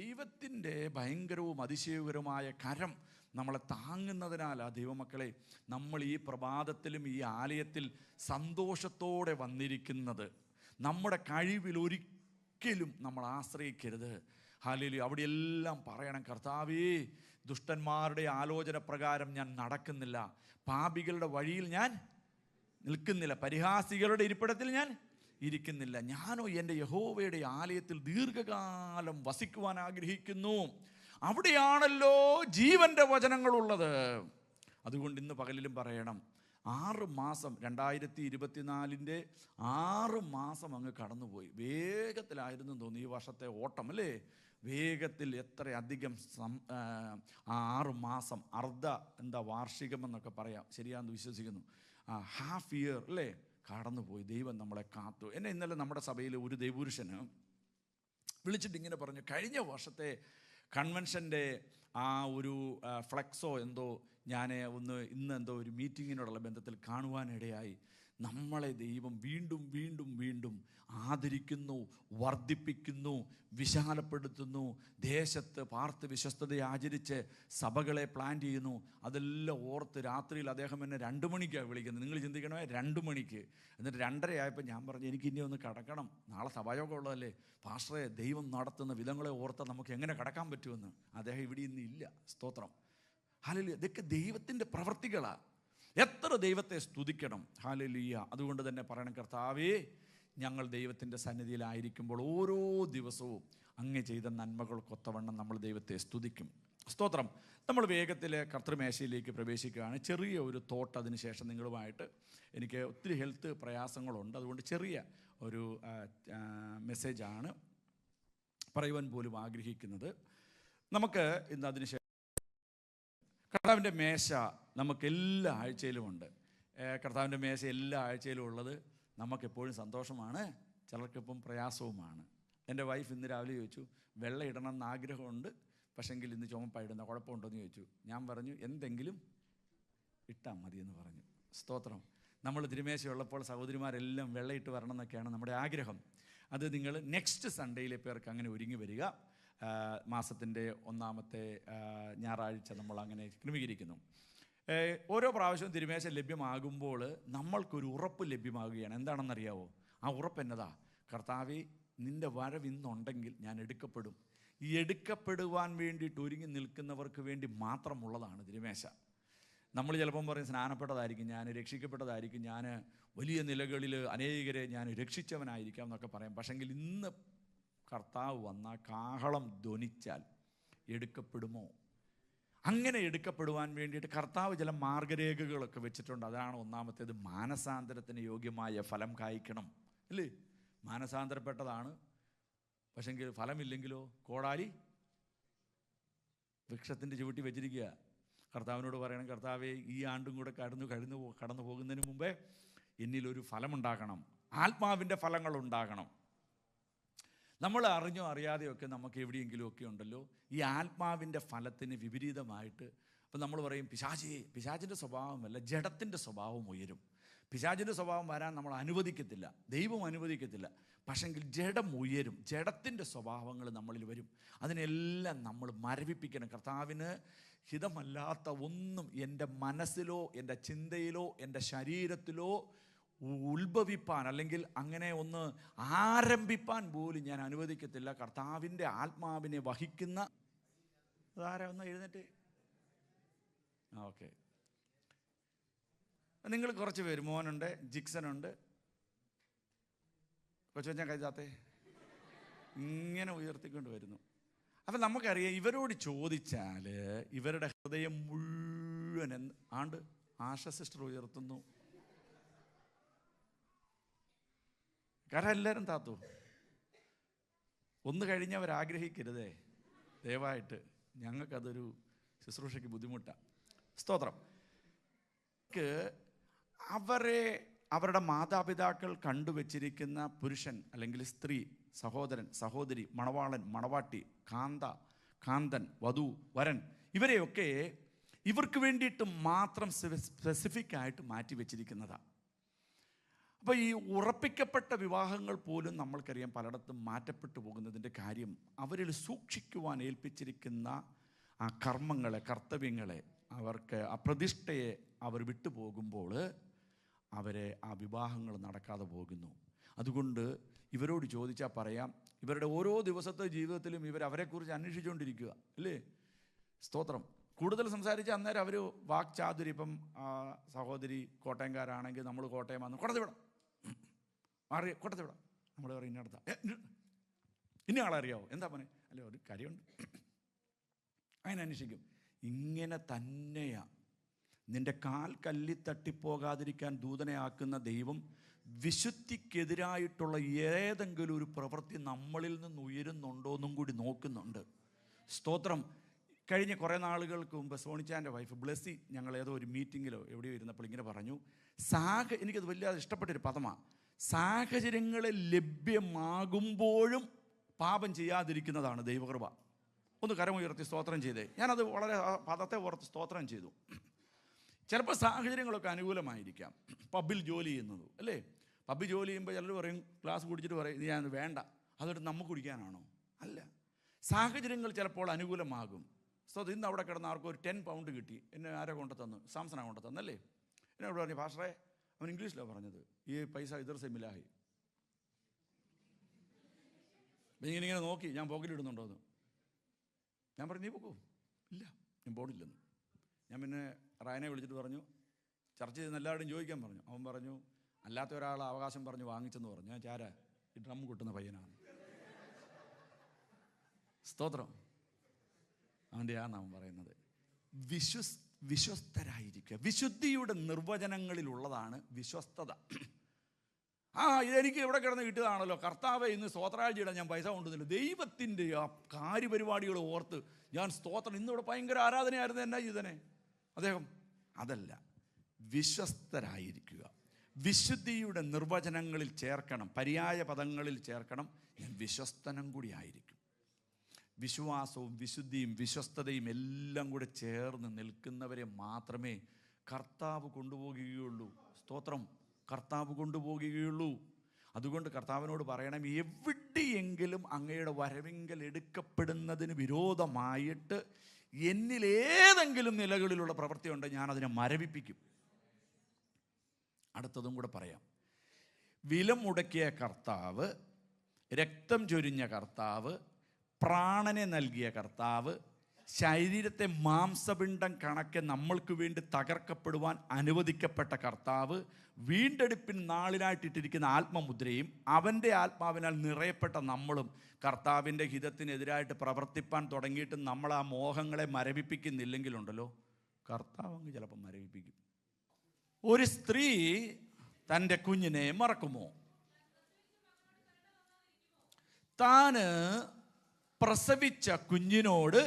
ദൈവത്തിൻ്റെ ഭയങ്കരവും അതിശയകരമായ കരം നമ്മളെ താങ്ങുന്നതിനാലാ ദൈവമക്കളെ നമ്മൾ ഈ പ്രഭാതത്തിലും ഈ ആലയത്തിൽ സന്തോഷത്തോടെ വന്നിരിക്കുന്നത്. നമ്മുടെ കഴിവിൽ ഒരിക്കലും നമ്മൾ ആശ്രയിക്കരുത്. ഹല്ലേലൂയ. അവിടെയെല്ലാം പറയണം, കർത്താവേ, ദുഷ്ടന്മാരുടെ ആലോചന പ്രകാരം ഞാൻ നടക്കുന്നില്ല, പാപികളുടെ വഴിയിൽ ഞാൻ നിൽക്കുന്നില്ല, പരിഹാസികളുടെ ഇരിപ്പിടത്തിൽ ഞാൻ ഇരിക്കുന്നില്ല. ഞാനോ എൻ്റെ യഹോവയുടെ ആലയത്തിൽ ദീർഘകാലം വസിക്കുവാൻ ആഗ്രഹിക്കുന്നു. അവിടെയാണല്ലോ ജീവൻ്റെ വചനങ്ങളുള്ളത്. അതുകൊണ്ട് ഇന്ന് പകലിലും പറയണം, 6 മാസം 2024 6 മാസം അങ്ങ് കടന്നുപോയി. വേഗത്തിലായിരുന്നു തോന്നി ഈ വർഷത്തെ ഓട്ടം, അല്ലേ? വേഗത്തിൽ എത്രയധികം 6 മാസം വാർഷികമെന്നൊക്കെ പറയാം, ശരിയാണെന്ന് വിശ്വസിക്കുന്നു. ഹാഫ് ഇയർ അല്ലേ കടന്നുപോയി. ദൈവം നമ്മളെ കാത്തു. എന്നെ ഇന്നലെ നമ്മുടെ സഭയിൽ ഒരു ദൈവപുരുഷന് വിളിച്ചിട്ട് ഇങ്ങനെ പറഞ്ഞു, കഴിഞ്ഞ വർഷത്തെ കൺവെൻഷൻ്റെ ആ ഒരു ഫ്ലെക്സോ എന്തോ ഞാൻ ഇന്ന് എന്തോ ഒരു മീറ്റിങ്ങിനോടുള്ള ബന്ധത്തിൽ കാണുവാനിടയായി. നമ്മളെ ദൈവം വീണ്ടും വീണ്ടും വീണ്ടും ആദരിക്കുന്നു, വർദ്ധിപ്പിക്കുന്നു, വിശാലപ്പെടുത്തുന്നു. ദേശത്ത് പാർത്ത് വിശ്വസ്തത ആചരിച്ച് സഭകളെ പ്ലാൻ ചെയ്യുന്നു. അതെല്ലാം ഓർത്ത് രാത്രിയിൽ അദ്ദേഹം എന്നെ 2 മണിക്കാണ് വിളിക്കുന്നത്. നിങ്ങൾ ചിന്തിക്കണമേ, 2 മണിക്ക്. എന്നിട്ട് 2:30 ആയപ്പോൾ ഞാൻ പറഞ്ഞു, എനിക്ക് ഇനി ഒന്ന് കടക്കണം, നാളെ സഭായോഗം ഉള്ളതല്ലേ പാസ്റ്ററെ. ദൈവം നടത്തുന്ന വിധങ്ങളെ ഓർത്താൽ നമുക്ക് എങ്ങനെ കടക്കാൻ പറ്റുമെന്ന്. അദ്ദേഹം ഇവിടെ ഇന്ന് ഇല്ല. സ്തോത്രം. ഹല്ലേലൂയ. ഇതൊക്കെ ദൈവത്തിൻ്റെ പ്രവൃത്തികളാണ്. എത്ര ദൈവത്തെ സ്തുതിക്കണം. ഹല്ലേലൂയ. അതുകൊണ്ട് തന്നെ പറയണം, കർത്താവേ, ഞങ്ങൾ ദൈവത്തിൻ്റെ സന്നിധിയിലായിരിക്കുമ്പോൾ ഓരോ ദിവസവും അങ്ങ് ചെയ്ത നന്മകൾക്കൊത്തവണ്ണം നമ്മൾ ദൈവത്തെ സ്തുതിക്കും. സ്തോത്രം. നമ്മൾ വേഗത്തിൽ കർത്തൃമേശയിലേക്ക് പ്രവേശിക്കുകയാണ്. ചെറിയ ഒരു തോട്ട് അതിന് ശേഷം നിങ്ങളുമായിട്ട്. എനിക്ക് ഒത്തിരി ഹെൽത്ത് പ്രയാസങ്ങളുണ്ട്, അതുകൊണ്ട് ചെറിയ ഒരു മെസ്സേജാണ് പറയുവാൻ പോലും ആഗ്രഹിക്കുന്നത്. നമുക്ക് ഇന്ന് അതിന് ശേഷം കർത്താവിൻ്റെ മേശ നമുക്ക് എല്ലാ ആഴ്ചയിലും ഉണ്ട്. കർത്താവിൻ്റെ മേശ എല്ലാ ആഴ്ചയിലും ഉള്ളത് നമുക്കെപ്പോഴും സന്തോഷമാണ്, ചിലർക്കിപ്പം പ്രയാസവുമാണ്. എൻ്റെ വൈഫ് ഇന്ന് രാവിലെ ചോദിച്ചു, വെള്ള ഇടണം എന്ന് ആഗ്രഹമുണ്ട്, പക്ഷെങ്കിൽ ഇന്ന് ചുമപ്പായിടുന്ന കുഴപ്പമുണ്ടോ എന്ന് ചോദിച്ചു. ഞാൻ പറഞ്ഞു, എന്തെങ്കിലും ഇട്ടാൽ മതിയെന്ന് പറഞ്ഞു. സ്തോത്രം. നമ്മൾ തിരുമേശയുള്ളപ്പോൾ സഹോദരിമാരെല്ലാം വെള്ളയിട്ട് വരണം എന്നൊക്കെയാണ് നമ്മുടെ ആഗ്രഹം. അത് നിങ്ങൾ നെക്സ്റ്റ് സൺഡേയിലെ പേർക്ക് അങ്ങനെ ഒരുങ്ങി വരിക. മാസത്തിൻ്റെ 1-ാമത്തെ ഞായറാഴ്ച നമ്മൾ അങ്ങനെ ക്രമീകരിക്കുന്നു. ഓരോ പ്രാവശ്യവും തിരുമേശ ലഭ്യമാകുമ്പോൾ നമ്മൾക്കൊരു ഉറപ്പ് ലഭ്യമാകുകയാണ്. എന്താണെന്നറിയാവോ? ആ ഉറപ്പ് എന്നതാ? കർത്താവേ, നിൻ്റെ വരവ് ഇന്നുണ്ടെങ്കിൽ ഞാൻ എടുക്കപ്പെടും. ഈ എടുക്കപ്പെടുവാൻ വേണ്ടിയിട്ട് ഒരുങ്ങി നിൽക്കുന്നവർക്ക് വേണ്ടി മാത്രമുള്ളതാണ് തിരുമേശ. നമ്മൾ ചിലപ്പം പറയും, സ്നാനപ്പെട്ടതായിരിക്കും ഞാൻ, രക്ഷിക്കപ്പെട്ടതായിരിക്കും ഞാൻ, വലിയ നിലകളിൽ അനേകരെ ഞാൻ രക്ഷിച്ചവനായിരിക്കാം എന്നൊക്കെ പറയാം. പക്ഷെങ്കിൽ ഇന്ന് കർത്താവ് വന്ന കാഹളം ധ്വനിച്ചാൽ എടുക്കപ്പെടുമോ? അങ്ങനെ എടുക്കപ്പെടുവാൻ വേണ്ടിയിട്ട് കർത്താവ് ചില മാർഗരേഖകളൊക്കെ വെച്ചിട്ടുണ്ട്. അതാണ് 1-ാമത്തേത്, മാനസാന്തരത്തിന് യോഗ്യമായ ഫലം കായ്ക്കണം, അല്ലേ? മാനസാന്തരപ്പെട്ടതാണ്, പക്ഷെങ്കിൽ ഫലമില്ലെങ്കിലോ കോടാലി വൃക്ഷത്തിൻ്റെ ചുവട്ടി വെച്ചിരിക്കുക. കർത്താവിനോട് പറയണം, കർത്താവേ, ഈ ആണ്ടും കൂടെ കടന്നു പോകുന്നതിന് മുമ്പേ എന്നിലൊരു ഫലമുണ്ടാകണം, ആത്മാവിൻ്റെ ഫലങ്ങൾ ഉണ്ടാകണം. നമ്മൾ അറിഞ്ഞോ അറിയാതെയൊക്കെ നമുക്ക് എവിടെയെങ്കിലുമൊക്കെ ഉണ്ടല്ലോ ഈ ആത്മാവിൻ്റെ ഫലത്തിന് വിപരീതമായിട്ട്. അപ്പം നമ്മൾ പറയും, പിശാചിൻ്റെ സ്വഭാവമല്ല, ജഡത്തിൻ്റെ സ്വഭാവം ഉയരും. പിശാചിൻ്റെ സ്വഭാവം വരാൻ നമ്മൾ അനുവദിക്കത്തില്ല, ദൈവം അനുവദിക്കത്തില്ല. പക്ഷെങ്കിൽ ജഡം ഉയരും, ജഡത്തിൻ്റെ സ്വഭാവങ്ങൾ നമ്മളിൽ വരും. അതിനെല്ലാം നമ്മൾ മരവിപ്പിക്കണം. കർത്താവിന് ഹിതമല്ലാത്ത ഒന്നും എൻ്റെ മനസ്സിലോ എൻ്റെ ചിന്തയിലോ എൻ്റെ ശരീരത്തിലോ ഉത്ഭവിപ്പാൻ അല്ലെങ്കിൽ അങ്ങനെ ഒന്ന് ആരംഭിപ്പാൻ പോലും ഞാൻ അനുവദിക്കത്തില്ല. കർത്താവിൻ്റെ ആത്മാവിനെ വഹിക്കുന്ന അതാരാ? ഒന്ന് എഴുന്നേറ്റ്. ഓക്കെ, നിങ്ങൾ കുറച്ച് പേര്, മോനുണ്ട്, ജിക്സനുണ്ട്, കൊച്ചുവച്ചാൻ കഴിച്ചാത്തേ, ഇങ്ങനെ ഉയർത്തിക്കൊണ്ട് വരുന്നു. അപ്പം നമുക്കറിയാം, ഇവരോട് ചോദിച്ചാൽ ഇവരുടെ ഹൃദയം മുഴുവൻ ആശ സിസ്റ്റർ ഉയർത്തുന്നു. കാരണം എല്ലാവരും താത്തു ഒന്ന് കഴിഞ്ഞവരാഗ്രഹിക്കരുതേ ദയവായിട്ട്. ഞങ്ങൾക്കതൊരു ശുശ്രൂഷയ്ക്ക് ബുദ്ധിമുട്ടാണ്. സ്തോത്രം. അവരുടെ മാതാപിതാക്കൾ കണ്ടുവച്ചിരിക്കുന്ന പുരുഷൻ അല്ലെങ്കിൽ സ്ത്രീ, സഹോദരൻ, സഹോദരി, മണവാളൻ, മണവാട്ടി, കാന്തൻ, വധു, വരൻ, ഇവരെയൊക്കെ ഇവർക്ക് വേണ്ടിയിട്ട് മാത്രം സ്പെസിഫിക് ആയിട്ട് മാറ്റി വെച്ചിരിക്കുന്നതാണ്. അപ്പോൾ ഈ ഉറപ്പിക്കപ്പെട്ട വിവാഹങ്ങൾ പോലും നമ്മൾക്കറിയാം പലയിടത്തും മാറ്റപ്പെട്ടു പോകുന്നതിൻ്റെ കാര്യം അവരിൽ സൂക്ഷിക്കുവാൻ ഏൽപ്പിച്ചിരിക്കുന്ന ആ കർമ്മങ്ങളെ, കർത്തവ്യങ്ങളെ, അവർക്ക് ആ പ്രതിഷ്ഠയെ അവർ വിട്ടുപോകുമ്പോൾ അവരെ ആ വിവാഹങ്ങൾ നടക്കാതെ പോകുന്നു. അതുകൊണ്ട് ഇവരോട് ചോദിച്ചാൽ പറയാം, ഇവരുടെ ഓരോ ദിവസത്തെ ജീവിതത്തിലും അവരെക്കുറിച്ച് അന്വേഷിച്ചുകൊണ്ടിരിക്കുക അല്ലേ? സ്തോത്രം. കൂടുതൽ സംസാരിച്ച അന്നേരം അവർ വാക്ചാതുരി. ഇപ്പം സഹോദരി കോട്ടയംകാരാണെങ്കിൽ നമ്മൾ കോട്ടയം വന്ന് കോട്ടയത്തിവിടാം, മാറി കോട്ടയത്തിവിടാം, നമ്മൾ പറയും ഇന്നടത്ത ഇന്ന ആളറിയാവോ, എന്താ പറഞ്ഞേ, അല്ലേ ഒരു കാര്യമുണ്ട്, അങ്ങനെ അന്വേഷിക്കും. ഇങ്ങനെ തന്നെയാ നിന്റെ കാൽ കല്ലി തട്ടിപ്പോകാതിരിക്കാൻ ദൂതനെ ആക്കുന്ന ദൈവം വിശുദ്ധിക്കെതിരായിട്ടുള്ള ഏതെങ്കിലും ഒരു പ്രവൃത്തി നമ്മളിൽ നിന്ന് ഉയരുന്നുണ്ടോ എന്നും കൂടി നോക്കുന്നുണ്ട്. സ്തോത്രം. കഴിഞ്ഞ കുറേ നാളുകൾക്ക് മുമ്പ് സോണിച്ചാൻ്റെ വൈഫ് ബ്ലെസ്സി ഞങ്ങൾ ഏതോ ഒരു മീറ്റിങ്ങിലോ എവിടെയോ ഇരുന്നപ്പോൾ ഇങ്ങനെ പറഞ്ഞു, എനിക്കത് വലിയ ഇഷ്ടപ്പെട്ടൊരു പദമാണ്, സാഹചര്യങ്ങളെ ലഭ്യമാകുമ്പോഴും പാപം ചെയ്യാതിരിക്കുന്നതാണ് ദൈവകൃപ. ഒന്ന് കരമുയർത്തി സ്തോത്രം ചെയ്തേ. ഞാനത് വളരെ പദത്തെ ഓർത്ത് സ്തോത്രം ചെയ്തു. ചിലപ്പോൾ സാഹചര്യങ്ങളൊക്കെ അനുകൂലമായിരിക്കാം. പബ്ബിൽ ജോലി ചെയ്യുന്നത് അല്ലേ, പബ്ബിൽ ജോലി ചെയ്യുമ്പോൾ ചിലർ പറയും, ഗ്ലാസ് കുടിച്ചിട്ട് പറയും ഇത് ഞാൻ വേണ്ട, അതെടുത്ത് നമുക്ക് കുടിക്കാനാണോ? അല്ല, സാഹചര്യങ്ങൾ ചിലപ്പോൾ അനുകൂലമാകും. ഇന്ന് അവിടെ കിടന്ന ആർക്കും ഒരു 10 പൗണ്ട് കിട്ടി. എന്നെ ആരോ കൊണ്ടു തന്നു, സാംസനാണ് കൊണ്ടു തന്നല്ലേ. എന്നോട് പറഞ്ഞു, പാസ്റ്ററെ അവൻ ഇംഗ്ലീഷിലാണ് പറഞ്ഞത്, ഈ പൈസ ഇതർ സെമിലായി. ഇങ്ങനെ നോക്കി, ഞാൻ പോക്കറ്റിലിടുന്നുണ്ടോ എന്ന്. ഞാൻ പറഞ്ഞു, നീ പോക്കൂ. ഇല്ല, ഞാൻ പോണില്ലെന്ന്. ഞാൻ പിന്നെ റായനെ വിളിച്ചിട്ട് പറഞ്ഞു, ചർച്ച ചെയ്തെന്ന് എല്ലാവരും ചോദിക്കാൻ പറഞ്ഞു. അവൻ പറഞ്ഞു, അല്ലാത്ത ഒരാൾ അവകാശം പറഞ്ഞു വാങ്ങിച്ചെന്ന് പറഞ്ഞു. ഞാൻ ചാര ഈ ഡ്രം കൊട്ടുന്ന പയ്യനാണ്. സ്തോത്രം. അവൻ്റെ അവൻ പറയുന്നത് വിശ്വസ്തരായിരിക്കുക. വിശുദ്ധിയുടെ നിർവചനങ്ങളിലുള്ളതാണ് വിശ്വസ്തത. ഇതെനിക്ക് ഇവിടെ കിടന്ന് കിട്ടിയതാണല്ലോ, കർത്താവെ ഇന്ന് സ്തോത്രാഴ്ചയിടാൻ ഞാൻ പൈസ കൊണ്ടുവന്നില്ല. ദൈവത്തിൻ്റെ ആ കാര്യപരിപാടികൾ ഓർത്ത് ഞാൻ സ്തോത്രം, ഇന്നിവിടെ ഭയങ്കര ആരാധനയായിരുന്നു, എന്നാ ചെയ്തനെ അദ്ദേഹം. അതല്ല, വിശ്വസ്തരായിരിക്കുക. വിശുദ്ധിയുടെ നിർവചനങ്ങളിൽ ചേർക്കണം, പര്യായ പദങ്ങളിൽ ചേർക്കണം, ഞാൻ വിശ്വസ്തനും കൂടി ആയിരിക്കും. വിശ്വാസവും വിശുദ്ധിയും വിശ്വസ്തതയും എല്ലാം കൂടെ ചേർന്ന് നിൽക്കുന്നവരെ മാത്രമേ കർത്താവ് കൊണ്ടുപോകുകയുള്ളൂ. സ്തോത്രം. കർത്താവ് കൊണ്ടുപോകുകയുള്ളൂ. അതുകൊണ്ട് കർത്താവിനോട് പറയണം, എവിടെയെങ്കിലും അങ്ങയുടെ വരവിങ്കൽ എടുക്കപ്പെടുന്നതിന് വിരോധമായിട്ട് എന്നിലേതെങ്കിലും നിലകളിലുള്ള പ്രവൃത്തിയുണ്ട്, ഞാനതിനെ മരവിപ്പിക്കും. അടുത്തതും കൂടെ പറയാം. വില മുടക്കിയ കർത്താവ്, രക്തം ചൊരിഞ്ഞ കർത്താവ്, പ്രാണനെ നൽകിയ കർത്താവ്, ശരീരത്തെ മാംസപിണ്ഡം കണക്കെ നമ്മൾക്ക് വേണ്ടി തകർക്കപ്പെടുവാൻ അനുവദിക്കപ്പെട്ട കർത്താവ്, വീണ്ടെടുപ്പിൻ നാളിനായിട്ടിട്ടിരിക്കുന്ന ആത്മമുദ്രയും അവൻ്റെ ആത്മാവിനാൽ നിറയപ്പെട്ട നമ്മളും കർത്താവിൻ്റെ ഹിതത്തിനെതിരായിട്ട് പ്രവർത്തിപ്പാൻ തുടങ്ങിയിട്ട് നമ്മൾ ആ മോഹങ്ങളെ മരവിപ്പിക്കുന്നില്ലെങ്കിലുണ്ടല്ലോ, കർത്താവ് അങ്ങ് ചിലപ്പോൾ മരവിപ്പിക്കും. ഒരു സ്ത്രീ തൻ്റെ കുഞ്ഞിനെ മറക്കുമോ? താന് പ്രസവിച്ച കുഞ്ഞിനോട്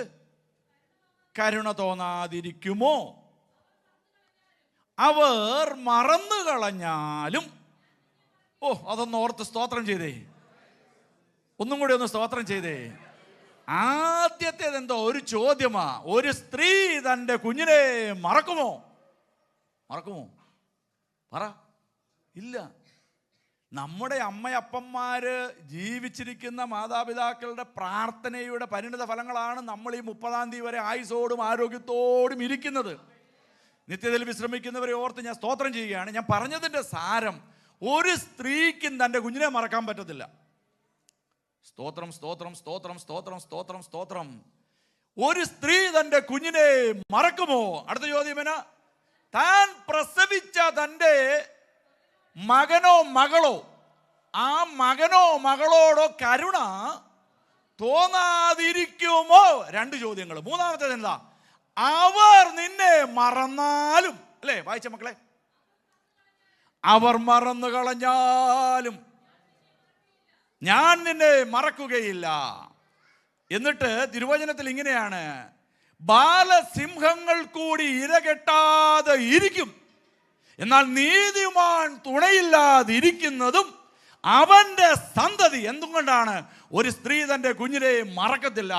കരുണ തോന്നാതിരിക്കുമോ? അവർ മറന്നു കളഞ്ഞാലും. അതൊന്ന് ഓർത്ത് സ്തോത്രം ചെയ്തേ. ഒന്നും കൂടി ഒന്ന് സ്തോത്രം ചെയ്തേ. ആദ്യത്തേതെന്തോ ഒരു ചോദ്യമാ. ഒരു സ്ത്രീ തൻ്റെ കുഞ്ഞിനെ മറക്കുമോ? പറ. ഇല്ല. നമ്മുടെ അമ്മയപ്പന്മാര് ജീവിച്ചിരിക്കുന്ന മാതാപിതാക്കളുടെ പ്രാർത്ഥനയുടെ പരിണിത ഫലങ്ങളാണ് നമ്മൾ ഈ 30-ാം തീയതി വരെ ആയുസ്സോടും ആരോഗ്യത്തോടും ഇരിക്കുന്നത്. നിത്യതയിൽ വിശ്രമിക്കുന്നവരെ ഓർത്ത് ഞാൻ സ്തോത്രം ചെയ്യുകയാണ്. ഞാൻ പറഞ്ഞതിൻ്റെ സാരം, ഒരു സ്ത്രീക്കും തൻ്റെ കുഞ്ഞിനെ മറക്കാൻ പറ്റത്തില്ല. സ്തോത്രം, സ്തോത്രം, സ്തോത്രം, സ്തോത്രം, സ്തോത്രം, സ്തോത്രം. ഒരു സ്ത്രീ തൻ്റെ കുഞ്ഞിനെ മറക്കുമോ? അടുത്ത ചോദ്യം എന്നാ? താൻ പ്രസവിച്ച തൻ്റെ മകനോ മകളോ, ആ മകനോ മകളോടോ കരുണ തോന്നാതിരിക്കുമോ? 2 ചോദ്യങ്ങൾ. മൂന്നാമത്തേത് എന്താ? അവർ നിന്നെ മറന്നാലും. അല്ലേ, വായിച്ച മക്കളെ? അവർ മറന്നു കളഞ്ഞാലും ഞാൻ നിന്നെ മറക്കുകയില്ല. എന്നിട്ട് തിരുവചനത്തിൽ ഇങ്ങനെയാണ്, ബാലസിംഹങ്ങൾ കൂടി ഇരകെട്ടാതെ ഇരിക്കും, എന്നാൽ നീതിമാൻ തുണയില്ലാതിരിക്കുന്നതും അവന്റെ സന്തതി. എന്തുകൊണ്ടാണ്? ഒരു സ്ത്രീ തൻ്റെ കുഞ്ഞിനെ മറക്കത്തില്ല,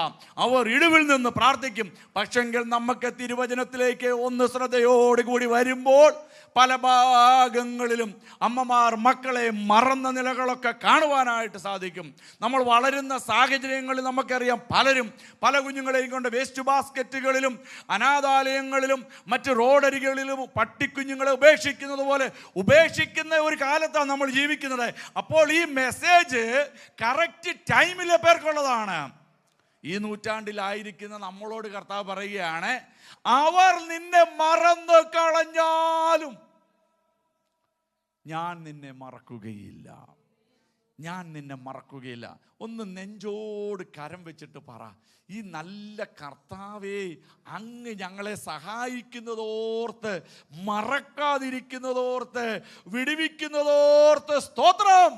അവർ ഇടിവിൽ നിന്ന് പ്രാർത്ഥിക്കും. പക്ഷെങ്കിൽ നമുക്ക് തിരുവചനത്തിലേക്ക് ഒന്ന് ശ്രദ്ധയോടുകൂടി വരുമ്പോൾ പല ഭാഗങ്ങളിലും അമ്മമാർ മക്കളെ മറന്ന നിലകളൊക്കെ കാണുവാനായിട്ട് സാധിക്കും. നമ്മൾ വളരുന്ന സാഹചര്യങ്ങളിൽ നമുക്കറിയാം, പലരും പല കുഞ്ഞുങ്ങളെയും കൊണ്ട് വേസ്റ്റ് ബാസ്ക്കറ്റുകളിലും അനാഥാലയങ്ങളിലും മറ്റ് റോഡരികളിലും പട്ടിക്കുഞ്ഞുങ്ങളെ ഉപേക്ഷിക്കുന്നത് പോലെ ഉപേക്ഷിക്കുന്ന ഒരു കാലത്താണ് നമ്മൾ ജീവിക്കുന്നത്. അപ്പോൾ ഈ മെസ്സേജ് കറക്റ്റ് ടൈമിലെ പേർക്കുള്ളതാണ്. ഈ നൂറ്റാണ്ടിലായിരിക്കുന്ന നമ്മളോട് കർത്താവ് പറയുകയാണ്, അവർ നിന്നെ മറന്നു കളഞ്ഞാലും ഞാൻ നിന്നെ മറക്കുകയില്ല, ഞാൻ നിന്നെ മറക്കുകയില്ല. ഒന്ന് നെഞ്ചോട് കരം വെച്ചിട്ട് പറ, ഈ നല്ല കർത്താവേ, അങ്ങ് ഞങ്ങളെ സഹായിക്കുന്നതോർത്ത്, മറക്കാതിരിക്കുന്നതോർത്ത്, വിടുവിക്കുന്നതോർത്ത് സ്തോത്രം.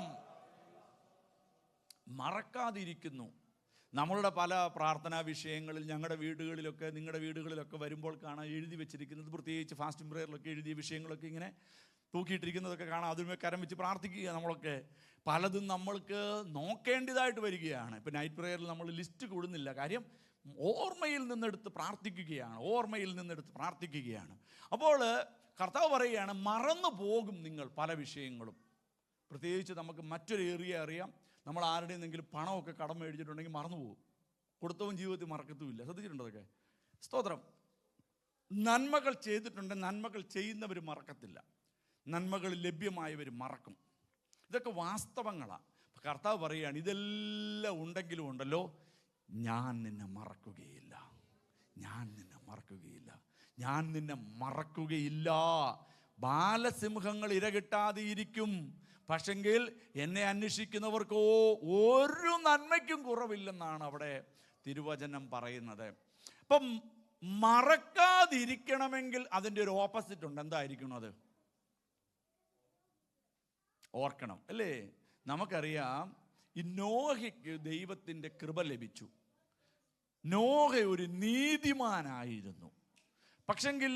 മറക്കാതിരിക്കുന്നു. നമ്മളുടെ പല പ്രാർത്ഥനാ വിഷയങ്ങളിൽ ഞങ്ങളുടെ വീടുകളിലൊക്കെ, നിങ്ങളുടെ വീടുകളിലൊക്കെ വരുമ്പോൾ കാണാൻ എഴുതി വെച്ചിരിക്കുന്നത്, പ്രത്യേകിച്ച് ഫാസ്റ്റിംഗ് പ്രേയറിലൊക്കെ എഴുതിയ വിഷയങ്ങളൊക്കെ ഇങ്ങനെ തൂക്കിയിട്ടിരിക്കുന്നതൊക്കെ കാണാം. അതിന്മേ കരം വെച്ച് പ്രാർത്ഥിക്കുക. നമ്മളൊക്കെ പലതും നമ്മൾക്ക് നോക്കേണ്ടതായിട്ട് വരികയാണ്. ഇപ്പം നൈറ്റ് പ്രേയറിൽ നമ്മൾ ലിസ്റ്റ് കൂടുന്നില്ല. കാര്യം ഓർമ്മയിൽ നിന്നെടുത്ത് പ്രാർത്ഥിക്കുകയാണ്. അപ്പോൾ കർത്താവ് പറയുകയാണ്, മറന്നു പോകും നിങ്ങൾ പല വിഷയങ്ങളും. പ്രത്യേകിച്ച് നമുക്ക് മറ്റൊരു ഏരിയ അറിയാം. നമ്മൾ ആരുടെയെങ്കിലും പണമൊക്കെ കടം മേടിച്ചിട്ടുണ്ടെങ്കിൽ മറന്നുപോകും. കൊടുത്തവൻ ജീവിതത്തിൽ മറക്കത്തുമില്ല. ശ്രദ്ധിച്ചിട്ടുണ്ടോ അതൊക്കെ? സ്തോത്രം. നന്മകൾ ചെയ്തിട്ടുണ്ടെങ്കിൽ നന്മകൾ ചെയ്യുന്നവർ മറക്കത്തില്ല, നന്മകൾ ലഭ്യമായവർ മറക്കും. ഇതൊക്കെ വാസ്തവങ്ങളാണ്. കർത്താവ് പറയുകയാണ്, ഇതെല്ലാം ഉണ്ടെങ്കിലും ഉണ്ടല്ലോ, ഞാൻ നിന്നെ മറക്കുകയില്ല, ഞാൻ നിന്നെ മറക്കുകയില്ല, ഞാൻ നിന്നെ മറക്കുകയില്ല. ബാലസിംഹങ്ങൾ ഇരകിട്ടാതെ ഇരിക്കും, പക്ഷെങ്കിൽ എന്നെ അന്വേഷിക്കുന്നവർക്കോ ഒരു നന്മയ്ക്കും കുറവില്ലെന്നാണ് അവിടെ തിരുവചനം പറയുന്നത്. അപ്പം മറക്കാതിരിക്കണമെങ്കിൽ അതിൻ്റെ ഒരു ഓപ്പോസിറ്റ് ഉണ്ട്. എന്തായിരിക്കണം അത്? ഓർക്കണം, അല്ലേ? നമുക്കറിയാം, ഈ നോഹയ്ക്ക് ദൈവത്തിൻ്റെ കൃപ ലഭിച്ചു. നോഹ ഒരു നീതിമാനായിരുന്നു. പക്ഷെങ്കിൽ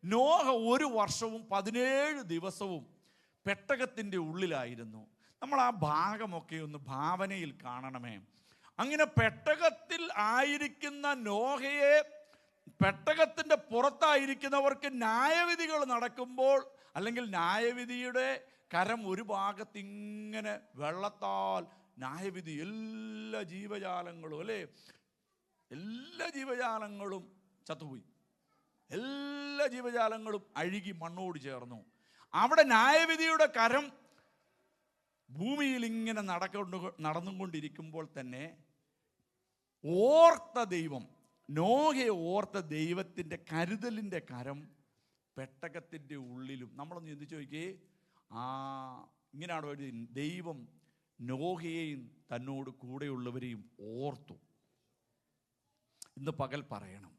നോഹ 1 വർഷവും 17 ദിവസവും പെട്ടകത്തിൻ്റെ ഉള്ളിലായിരുന്നു. നമ്മൾ ആ ഭാഗമൊക്കെ ഒന്ന് ഭാവനയിൽ കാണണമേ. അങ്ങനെ പെട്ടകത്തിൽ ആയിരിക്കുന്ന നോഹയെ, പെട്ടകത്തിൻ്റെ പുറത്തായിരിക്കുന്നവർക്ക് ന്യായവിധികൾ നടക്കുമ്പോൾ, അല്ലെങ്കിൽ ന്യായവിധിയുടെ കരം ഒരു ഭാഗത്ത് ഇങ്ങനെ വെള്ളത്താൽ ന്യായവിധി, എല്ലാ ജീവജാലങ്ങളും, അല്ലേ, എല്ലാ ജീവജാലങ്ങളും ചത്തുപോയി, എല്ലാ ജീവജാലങ്ങളും അഴുകി മണ്ണോട് ചേർന്നു. അവിടെ ന്യായവിധിയുടെ കരം ഭൂമിയിൽ ഇങ്ങനെ നടന്നുകൊണ്ടിരിക്കുമ്പോൾ തന്നെ ഓർത്ത ദൈവം, നോഹയെ ഓർത്ത ദൈവത്തിൻ്റെ കരുതലിൻ്റെ കരം പെട്ടകത്തിൻ്റെ ഉള്ളിലും. നമ്മളൊന്ന് ചിന്തിച്ച് നോക്കിയേ, ഇങ്ങനെയാണ് ഒരു ദൈവം നോഹയെയും തന്നോട് കൂടെയുള്ളവരെയും ഓർത്തു. ഇന്ന് പകൽ പറയണം,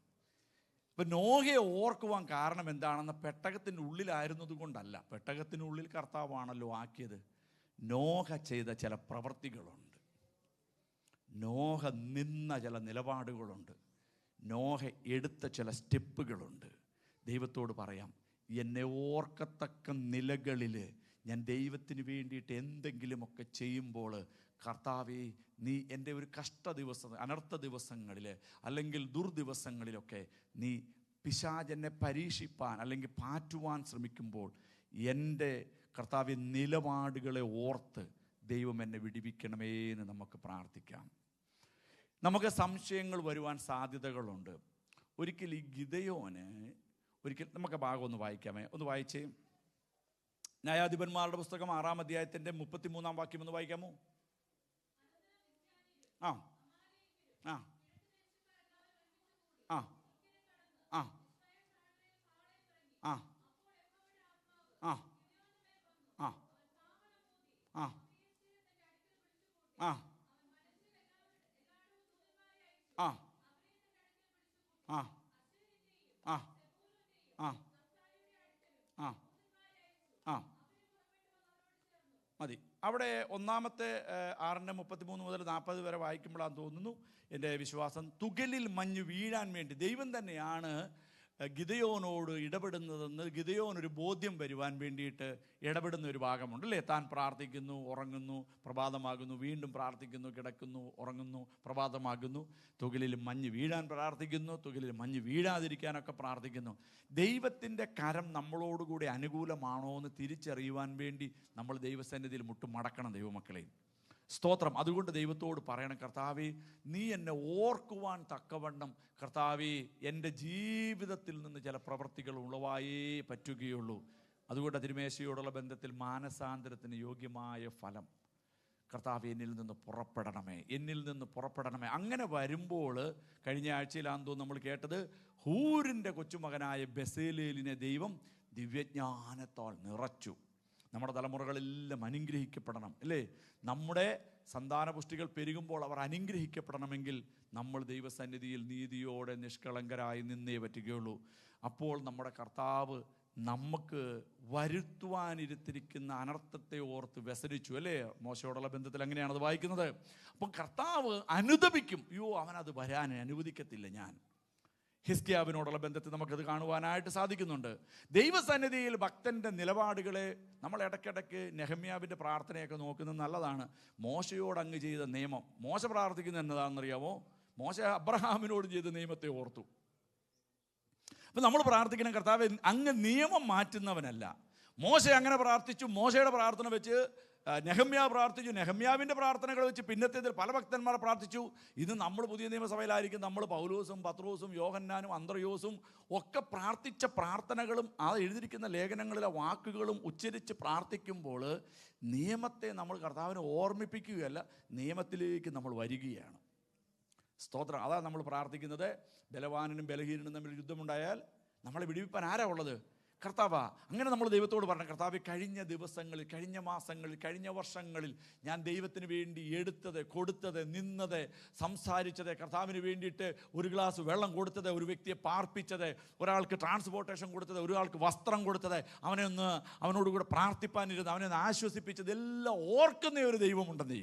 ഇപ്പം നോഹയെ ഓർക്കുവാൻ കാരണം എന്താണെന്ന്, പെട്ടകത്തിൻ്റെ ഉള്ളിലായിരുന്നത് കൊണ്ടല്ല. പെട്ടകത്തിനുള്ളിൽ കർത്താവാണല്ലോ ആക്കിയത്. നോഹ ചെയ്ത ചില പ്രവൃത്തികളുണ്ട്, നോഹ നിന്ന ചില നിലപാടുകളുണ്ട്, നോഹ എടുത്ത ചില സ്റ്റെപ്പുകളുണ്ട്. ദൈവത്തോട് പറയാം, എന്നെ ഓർക്കത്തക്ക നിലകളിൽ ഞാൻ ദൈവത്തിന് വേണ്ടിയിട്ട് എന്തെങ്കിലുമൊക്കെ ചെയ്യുമ്പോൾ, കർത്താവേ, നീ എൻ്റെ ഒരു അനർത്ഥ ദിവസങ്ങളിൽ അല്ലെങ്കിൽ ദുർദിവസങ്ങളിലൊക്കെ നീ പിശാചെന്നെ പരീക്ഷിപ്പാൻ അല്ലെങ്കിൽ പാറ്റുവാൻ ശ്രമിക്കുമ്പോൾ എൻ്റെ കർത്താവേ നിലപാടുകളെ ഓർത്ത് ദൈവം എന്നെ വിടുവിക്കണമേ എന്ന് നമുക്ക് പ്രാർത്ഥിക്കാം. നമുക്ക് സംശയങ്ങൾ വരുവാൻ സാധ്യതകളുണ്ട്. ഒരിക്കൽ ഈ ഗിദെയോന് നമുക്ക് ഭാഗം ഒന്ന് വായിക്കാമേ? ഒന്ന് വായിച്ചേ. ന്യായാധിപന്മാരുടെ പുസ്തകം 6-ാം അധ്യായത്തിൻ്റെ 33-ാം വാക്യം ഒന്ന് വായിക്കാമോ? ആ ആ ആ ആ ആ ആ ആ ആ ആ ആ ആ ആ ആ ആ ആ മതി. അവിടെ 1-ാമത്തെ 6:33 മുതൽ 40 വരെ വായിക്കുമ്പോഴാന്ന് തോന്നുന്നു എൻ്റെ വിശ്വാസം, തുകലിൽ മഞ്ഞ് വീഴാൻ വേണ്ടി ദൈവം തന്നെയാണ് ഗിദെയോനോട് ഇടപെടുന്നതെന്ന് ഗിദെയോനൊരു ബോധ്യം വരുവാൻ വേണ്ടിയിട്ട് ഇടപെടുന്ന ഒരു ഭാഗമുണ്ട് അല്ലേ? താൻ പ്രാർത്ഥിക്കുന്നു, ഉറങ്ങുന്നു, പ്രഭാതമാകുന്നു, വീണ്ടും പ്രാർത്ഥിക്കുന്നു, കിടക്കുന്നു, ഉറങ്ങുന്നു, പ്രഭാതമാകുന്നു, തുകിലിൽ മഞ്ഞ് വീഴാൻ പ്രാർത്ഥിക്കുന്നു, തുകിലിൽ മഞ്ഞ് വീഴാതിരിക്കാനൊക്കെ പ്രാർത്ഥിക്കുന്നു. ദൈവത്തിൻ്റെ കരം നമ്മളോടുകൂടി അനുകൂലമാണോ എന്ന് തിരിച്ചറിയുവാൻ വേണ്ടി നമ്മൾ ദൈവസന്നിധിയിൽ മുട്ടുമടക്കണം ദൈവമക്കളെ. സ്തോത്രം. അതുകൊണ്ട് ദൈവത്തോട് പറയണം, കർത്താവേ നീ എന്നെ ഓർക്കുവാൻ തക്കവണ്ണം കർത്താവേ എൻ്റെ ജീവിതത്തിൽ നിന്ന് ചില പ്രവൃത്തികൾ ഉളവായേ പറ്റുകയുള്ളൂ. അതുകൊണ്ട് തിരുമേശയോടുള്ള ബന്ധത്തിൽ മാനസാന്തരത്തിന് യോഗ്യമായ ഫലം കർത്താവേ എന്നിൽ നിന്ന് പുറപ്പെടണമേ, എന്നിൽ നിന്ന് പുറപ്പെടണമേ. അങ്ങനെ വരുമ്പോൾ കഴിഞ്ഞ ആഴ്ചയിലാണെന്ന് തോന്നുന്നു നമ്മൾ കേട്ടത്, ഹൂരിൻ്റെ കൊച്ചുമകനായ ബെസലേലിനെ ദൈവം ദിവ്യജ്ഞാനത്താൽ നിറച്ചു. നമ്മുടെ തലമുറകളെല്ലാം അനുഗ്രഹിക്കപ്പെടണം അല്ലേ? നമ്മുടെ സന്താനപുഷ്ടികൾ പെരുകുമ്പോൾ അവർ അനുഗ്രഹിക്കപ്പെടണമെങ്കിൽ നമ്മൾ ദൈവസന്നിധിയിൽ നീതിയോടെ നിഷ്കളങ്കരായി നിന്നേ പറ്റുകയുള്ളൂ. അപ്പോൾ നമ്മുടെ കർത്താവ് നമുക്ക് വരുത്തുവാനിരുത്തിരിക്കുന്ന അനർത്ഥത്തെ ഓർത്ത് വ്യസനിച്ചു അല്ലേ? മോശയോടുള്ള ബന്ധത്തിൽ അങ്ങനെയാണത് വായിക്കുന്നത്. അപ്പം കർത്താവ് അനുദപിക്കും, അയ്യോ അവനത് വരാൻ അനുവദിക്കത്തില്ല ഞാൻ. ഹിസ്കിയാവിനോടുള്ള ബന്ധത്തിൽ നമുക്കത് കാണുവാനായിട്ട് സാധിക്കുന്നുണ്ട്. ദൈവസന്നിധിയിൽ ഭക്തൻ്റെ നിലപാടുകളെ നമ്മൾ ഇടയ്ക്കിടയ്ക്ക് നെഹമ്യാവിൻ്റെ പ്രാർത്ഥനയൊക്കെ നോക്കുന്നത് നല്ലതാണ്. മോശയോട് അങ്ങ് ചെയ്ത നിയമം, മോശ പ്രാർത്ഥിക്കുന്നത് എന്നതാണെന്നറിയാമോ? മോശ അബ്രഹാമിനോട് ചെയ്ത നിയമത്തെ ഓർത്തു. അപ്പം നമ്മൾ പ്രാർത്ഥിക്കണം, കർത്താവ് അങ്ങ് നിയമം മാറ്റുന്നവനല്ല. മോശ അങ്ങനെ പ്രാർത്ഥിച്ചു, മോശയുടെ പ്രാർത്ഥന വെച്ച് നെഹമ്യാവ് പ്രാർത്ഥിച്ചു, നെഹമ്യാവിൻ്റെ പ്രാർത്ഥനകൾ വെച്ച് പിന്നത്തേതിൽ പല ഭക്തന്മാർ പ്രാർത്ഥിച്ചു. ഇത് നമ്മൾ പുതിയ നിയമസഭയിലായിരിക്കും നമ്മൾ പൗലോസും പത്രോസും യോഹന്നാനും അന്ത്രയോസും ഒക്കെ പ്രാർത്ഥിച്ച പ്രാർത്ഥനകളും ആ എഴുതിയിരിക്കുന്ന ലേഖനങ്ങളിലെ വാക്കുകളും ഉച്ചരിച്ച് പ്രാർത്ഥിക്കുമ്പോൾ നിയമത്തെ നമ്മൾ കർത്താവിനെ ഓർമ്മിപ്പിക്കുകയല്ല, നിയമത്തിലേക്ക് നമ്മൾ വരികയാണ്. സ്തോത്രം. അതാണ് നമ്മൾ പ്രാർത്ഥിക്കുന്നത്. ബലവാനും ബലഹീനനും തമ്മിൽ യുദ്ധമുണ്ടായാൽ നമ്മളെ വിടുവിപ്പാൻ ആരാ ഉള്ളത്? കർത്താവാ. അങ്ങനെ നമ്മൾ ദൈവത്തോട് പറഞ്ഞു, കർത്താവ് കഴിഞ്ഞ ദിവസങ്ങളിൽ, കഴിഞ്ഞ മാസങ്ങളിൽ, കഴിഞ്ഞ വർഷങ്ങളിൽ ഞാൻ ദൈവത്തിന് വേണ്ടി എടുത്തത്, കൊടുത്തത്, നിന്നത്, സംസാരിച്ചത്, കർത്താവിന് വേണ്ടിയിട്ട് ഒരു ഗ്ലാസ് വെള്ളം കൊടുത്തത്, ഒരു വ്യക്തിയെ പാർപ്പിച്ചത്, ഒരാൾക്ക് ട്രാൻസ്പോർട്ടേഷൻ കൊടുത്തത്, ഒരാൾക്ക് വസ്ത്രം കൊടുത്തത്, അവനോടുകൂടെ പ്രാർത്ഥിപ്പാനിരുന്നത്, അവനെ ഒന്ന് ആശ്വസിപ്പിച്ചത് എല്ലാം ഓർക്കുന്ന ഒരു ദൈവമുണ്ടെന്നേ.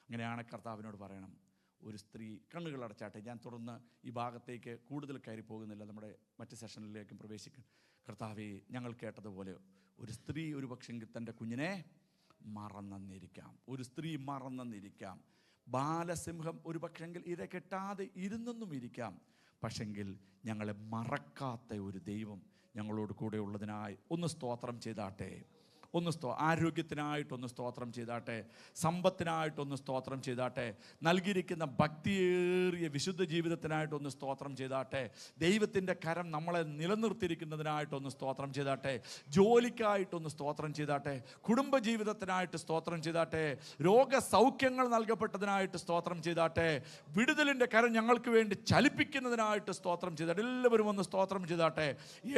അങ്ങനെയാണ് കർത്താവിനോട് പറയണം. ഒരു സ്ത്രീ കണ്ണുകൾ അടച്ചാട്ടെ, ഞാൻ തുടർന്ന് ഈ ഭാഗത്തേക്ക് കൂടുതൽ കയറി പോകുന്നില്ല, നമ്മുടെ മറ്റ് സെഷനിലേക്കും പ്രവേശിക്കും. കർത്താവേ, ഞങ്ങൾ കേട്ടതുപോലെ ഒരു സ്ത്രീ ഒരു പക്ഷെങ്കിൽ തൻ്റെ കുഞ്ഞിനെ മറന്നിരിക്കാം, ഒരു സ്ത്രീ മറന്നിരിക്കാം, ബാലസിംഹം ഒരു പക്ഷെങ്കിൽ ഇര കെട്ടാതെ ഇരുന്നെന്നും ഇരിക്കാം. പക്ഷെങ്കിൽ ഞങ്ങളെ മറക്കാത്ത ഒരു ദൈവം ഞങ്ങളോട് കൂടെ ഉള്ളതിനായി ഒന്ന് സ്തോത്രം ചെയ്താട്ടെ. ആരോഗ്യത്തിനായിട്ടൊന്ന് സ്തോത്രം ചെയ്താട്ടെ, സമ്പത്തിനായിട്ടൊന്ന് സ്തോത്രം ചെയ്താട്ടെ, നൽകിയിരിക്കുന്ന ഭക്തിയേറിയ വിശുദ്ധ ജീവിതത്തിനായിട്ടൊന്ന് സ്തോത്രം ചെയ്താട്ടെ, ദൈവത്തിൻ്റെ കരം നമ്മളെ നിലനിർത്തിയിരിക്കുന്നതിനായിട്ടൊന്ന് സ്തോത്രം ചെയ്താട്ടെ, ജോലിക്കായിട്ടൊന്ന് സ്തോത്രം ചെയ്താട്ടെ, കുടുംബജീവിതത്തിനായിട്ട് സ്തോത്രം ചെയ്താട്ടെ, രോഗസൗഖ്യങ്ങൾ നൽകപ്പെട്ടതിനായിട്ട് സ്തോത്രം ചെയ്താട്ടെ, വിടുതലിൻ്റെ കരം ഞങ്ങൾക്ക് വേണ്ടി ചലിപ്പിക്കുന്നതിനായിട്ട് സ്തോത്രം ചെയ്താട്ടെ. എല്ലാവരും ഒന്ന് സ്തോത്രം ചെയ്താട്ടെ.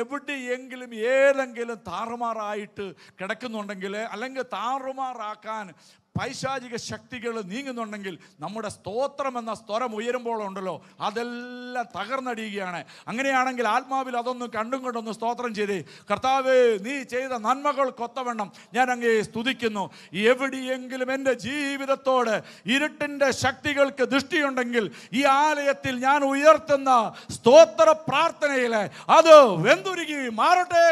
എവിടെയെങ്കിലും ഏതെങ്കിലും താറുമാറായിട്ട് കിടക്കുന്നുണ്ടെങ്കിൽ, അല്ലെങ്കിൽ താറുമാറാക്കാൻ പൈശാചിക ശക്തികൾ നീങ്ങുന്നുണ്ടെങ്കിൽ, നമ്മുടെ സ്തോത്രം എന്ന സ്വരം ഉയരുമ്പോൾ ഉണ്ടല്ലോ, അതെല്ലാം തകർന്നടിയുകയാണ്. അങ്ങനെയാണെങ്കിൽ ആത്മാവിൽ അതൊന്നും കണ്ടും കൊണ്ടൊന്ന് സ്തോത്രം ചെയ്തേ. കർത്താവേ, നീ ചെയ്ത നന്മകൾക്കൊത്തവണ്ണം ഞാൻ അങ്ങേ സ്തുതിക്കുന്നു. എവിടെയെങ്കിലും എൻ്റെ ജീവിതത്തോട് ഇരുട്ടിൻ്റെ ശക്തികൾക്ക് ദൃഷ്ടിയുണ്ടെങ്കിൽ, ഈ ആലയത്തിൽ ഞാൻ ഉയർത്തുന്ന സ്തോത്ര പ്രാർത്ഥനയിൽ അത് വെന്തുരുകി മാറട്ടെ.